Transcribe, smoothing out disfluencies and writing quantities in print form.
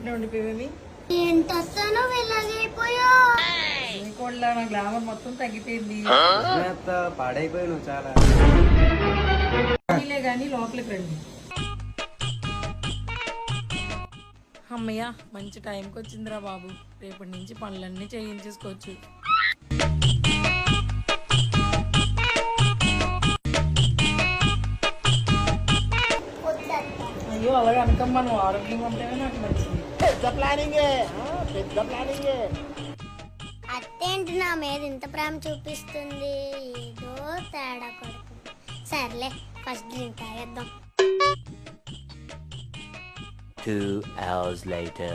బయటనే ఉండిపోయేవి. ఏంటో వెళ్ళగైపోయా కోళ్ళ నా గ్లామర్ మొత్తం తగ్గిపోయింది. పాడైపోయాను చాలా. కానీ లోపలికి రండి. అమ్మయ్య మంచి టైంకి వచ్చిందిరా బాబు. రేపటి నుంచి పనులన్నీ చేయించేసుకోవచ్చు. అయ్యో అలాగే అనుకమ్మా, నువ్వు ఆరోగ్యంగా ఉంటేనే నాకు మంచిది. పెద్ద ప్లానింగే. అత్తేంటి నా మీద ఇంత ప్రేమ చూపిస్తుంది, ఏదో తేడా కొడుతుంది. సర్లే ఫస్ట్ డ్రింక్ తాగేద్దాం. 2 hours later.